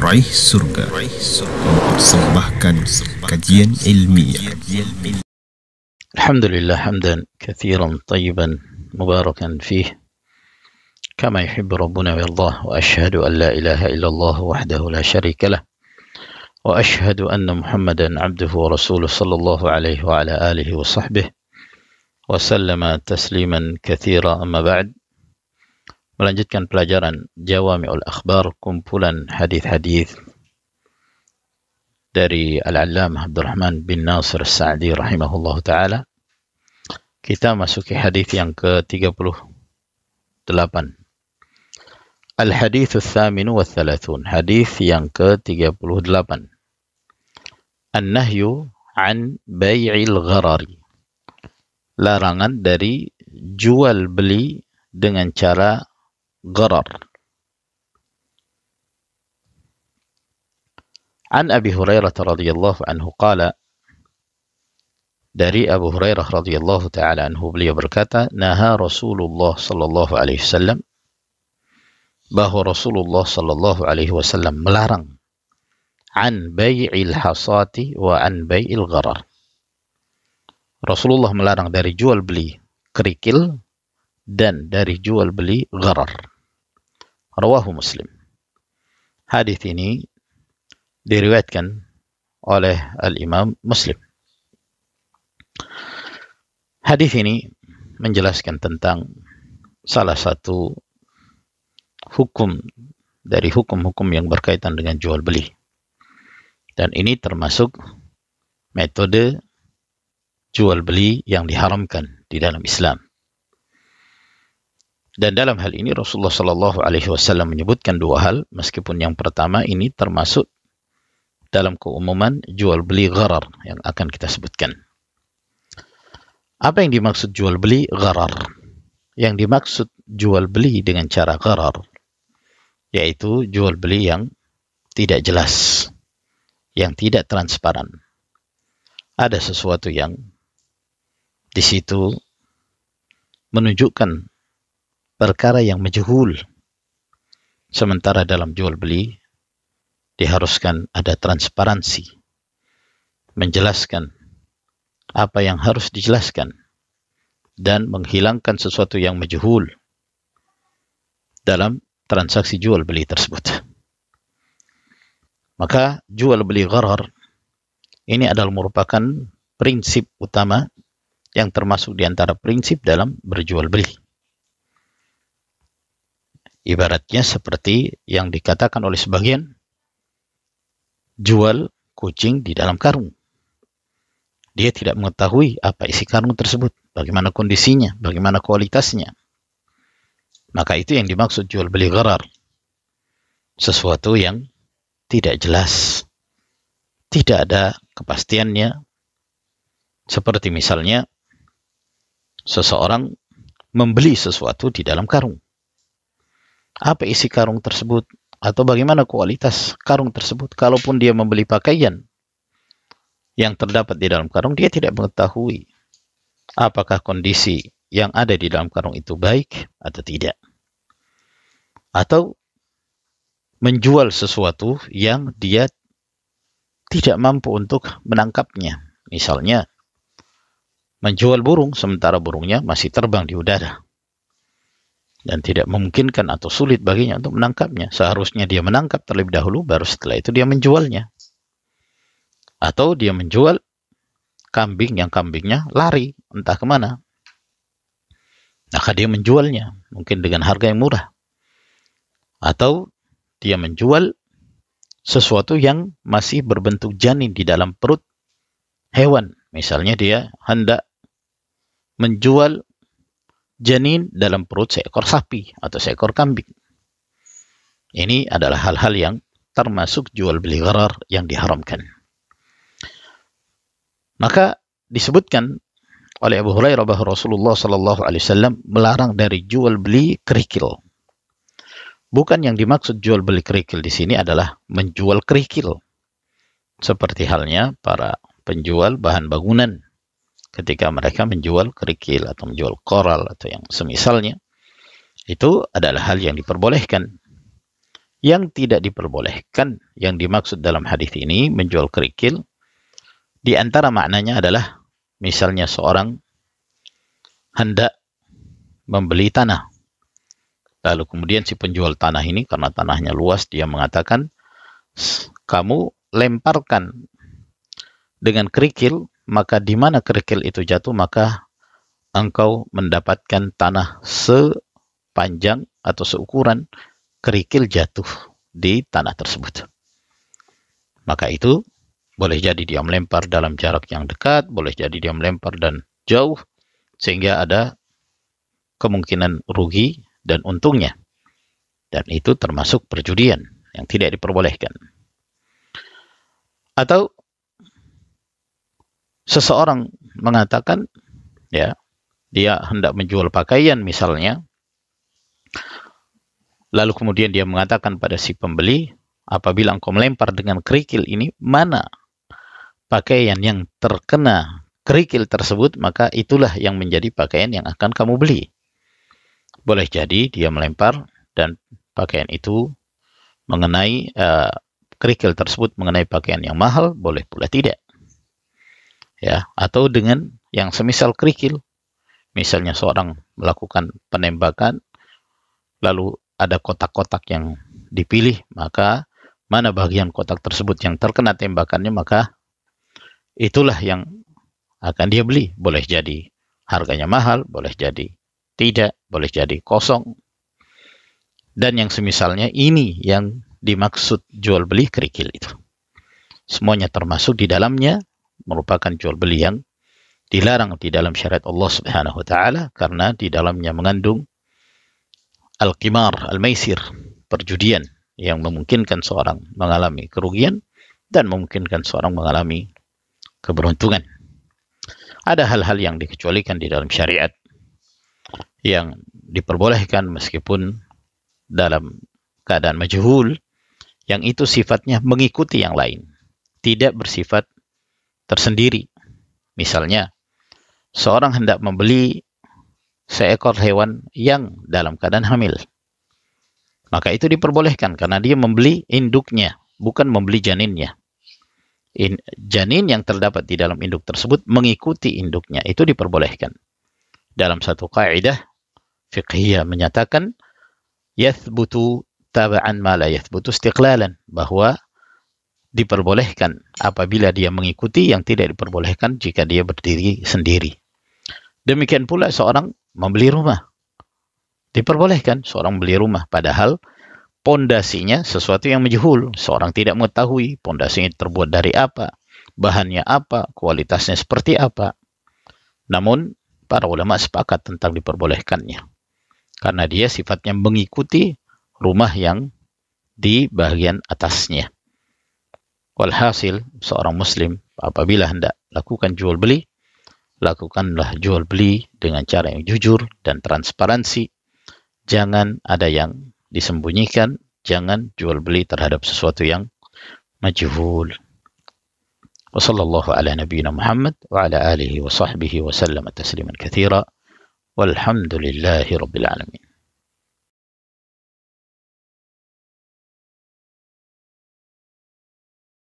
Raih Surga mempersembahkan kajian ilmiah. Alhamdulillah hamdan katsiran tayyiban mubarakan fih kama yuhibbu rabbuna wa yardah, wa ashhadu an la ilaha illallah wahdahu la syarika lah, wa ashhadu anna Muhammadan abduhu wa rasuluh sallallahu alaihi wa ala alihi wa sahbihi wa sallama tasliman katsira. Amma ba'd. Melanjutkan pelajaran Jawami'ul Akhbar, kumpulan hadis-hadis dari Al-Allamah Abdurrahman bin Nasir As-Sa'di rahimahullahu ta'ala. Kita masuki hadis yang ke-38. Al-Hadithu Thaminu wa Thalathun, hadis yang ke-38. An-Nahyu an Bay'il Gharari, larangan dari jual beli dengan cara gharar. An Abi Hurairah radhiyallahu anhu qala, dari Abu Hurairah radhiyallahu taala anhu, beliau berkata, naha Rasulullah sallallahu alaihi wasallam, bahwa Rasulullah sallallahu alaihi wasallam melarang an bai'il hasati wa an bai'il gharar. Rasulullah melarang dari jual beli kerikil dan dari jual beli gharar. Rawahu Muslim. Hadis ini diriwayatkan oleh Al-Imam Muslim. Hadis ini menjelaskan tentang salah satu hukum dari hukum-hukum yang berkaitan dengan jual beli. Dan ini termasuk metode jual beli yang diharamkan di dalam Islam. Dan dalam hal ini Rasulullah Sallallahu Alaihi Wasallam menyebutkan dua hal, meskipun yang pertama ini termasuk dalam keumuman jual beli gharar yang akan kita sebutkan. Apa yang dimaksud jual beli gharar? Yang dimaksud jual beli dengan cara gharar, yaitu jual beli yang tidak jelas, yang tidak transparan. Ada sesuatu yang di situ menunjukkan perkara yang majhul. Sementara dalam jual beli diharuskan ada transparansi, menjelaskan apa yang harus dijelaskan dan menghilangkan sesuatu yang majhul dalam transaksi jual beli tersebut. Maka jual beli gharar ini adalah merupakan prinsip utama yang termasuk di antara prinsip dalam berjual beli. Ibaratnya seperti yang dikatakan oleh sebagian, jual kucing di dalam karung. Dia tidak mengetahui apa isi karung tersebut, bagaimana kondisinya, bagaimana kualitasnya. Maka itu yang dimaksud jual beli gharar. Sesuatu yang tidak jelas, tidak ada kepastiannya. Seperti misalnya seseorang membeli sesuatu di dalam karung. Apa isi karung tersebut atau bagaimana kualitas karung tersebut. Kalaupun dia membeli pakaian yang terdapat di dalam karung, dia tidak mengetahui apakah kondisi yang ada di dalam karung itu baik atau tidak. Atau menjual sesuatu yang dia tidak mampu untuk menangkapnya. Misalnya menjual burung sementara burungnya masih terbang di udara dan tidak memungkinkan atau sulit baginya untuk menangkapnya. Seharusnya dia menangkap terlebih dahulu, baru setelah itu dia menjualnya. Atau dia menjual kambing yang kambingnya lari entah kemana, maka dia menjualnya mungkin dengan harga yang murah. Atau dia menjual sesuatu yang masih berbentuk janin di dalam perut hewan. Misalnya dia hendak menjual janin dalam perut seekor sapi atau seekor kambing. Ini adalah hal-hal yang termasuk jual beli gharar yang diharamkan. Maka disebutkan oleh Abu Hurairah bahwa Rasulullah Sallallahu Alaihi Wasallam melarang dari jual beli kerikil. Bukan yang dimaksud jual beli kerikil di sini adalah menjual kerikil, seperti halnya para penjual bahan bangunan. Ketika mereka menjual kerikil atau menjual koral atau yang semisalnya, itu adalah hal yang diperbolehkan. Yang tidak diperbolehkan, yang dimaksud dalam hadis ini menjual kerikil, di antara maknanya adalah misalnya seorang hendak membeli tanah, lalu kemudian si penjual tanah ini karena tanahnya luas, dia mengatakan, kamu lemparkan dengan kerikil, maka di mana kerikil itu jatuh, maka engkau mendapatkan tanah sepanjang atau seukuran kerikil jatuh di tanah tersebut. Maka itu boleh jadi dia melempar dalam jarak yang dekat, boleh jadi dia melempar dan jauh, sehingga ada kemungkinan rugi dan untungnya. Dan itu termasuk perjudian yang tidak diperbolehkan. Atau seseorang mengatakan, ya, dia hendak menjual pakaian misalnya, lalu kemudian dia mengatakan pada si pembeli, apabila engkau melempar dengan kerikil ini, mana pakaian yang terkena kerikil tersebut, maka itulah yang menjadi pakaian yang akan kamu beli. Boleh jadi dia melempar dan pakaian itu mengenai kerikil tersebut mengenai pakaian yang mahal, boleh pula tidak. Ya, atau dengan yang semisal kerikil, misalnya seorang melakukan penembakan, lalu ada kotak-kotak yang dipilih, maka mana bagian kotak tersebut yang terkena tembakannya, maka itulah yang akan dia beli. Boleh jadi harganya mahal, boleh jadi tidak, boleh jadi kosong. Dan yang semisalnya, ini yang dimaksud jual beli kerikil itu. Semuanya termasuk di dalamnya, merupakan jual beli yang dilarang di dalam syariat Allah Subhanahu wa taala, karena di dalamnya mengandung al-qimar, al-maisir, perjudian yang memungkinkan seorang mengalami kerugian dan memungkinkan seorang mengalami keberuntungan. Ada hal-hal yang dikecualikan di dalam syariat yang diperbolehkan meskipun dalam keadaan majhul, yang itu sifatnya mengikuti yang lain, tidak bersifat tersendiri. Misalnya, seorang hendak membeli seekor hewan yang dalam keadaan hamil, maka itu diperbolehkan karena dia membeli induknya, bukan membeli janinnya. Janin yang terdapat di dalam induk tersebut mengikuti induknya, itu diperbolehkan. Dalam satu kaidah fiqhiyah menyatakan, yathbutu taba'an ma la yathbutu istiqlalan, bahwa diperbolehkan apabila dia mengikuti, yang tidak diperbolehkan jika dia berdiri sendiri. Demikian pula seorang membeli rumah. Diperbolehkan seorang beli rumah, padahal pondasinya sesuatu yang majhul. Seorang tidak mengetahui pondasinya terbuat dari apa, bahannya apa, kualitasnya seperti apa. Namun para ulama sepakat tentang diperbolehkannya, karena dia sifatnya mengikuti rumah yang di bagian atasnya. Walhasil, seorang muslim apabila hendak lakukan jual beli, lakukanlah jual beli dengan cara yang jujur dan transparansi. Jangan ada yang disembunyikan, jangan jual beli terhadap sesuatu yang majhul. Wa sallallahu ala nabiyyina Muhammad wa ala alihi wa sahbihi wa sallama tasliman katsira. Walhamdulillahi rabbil alamin.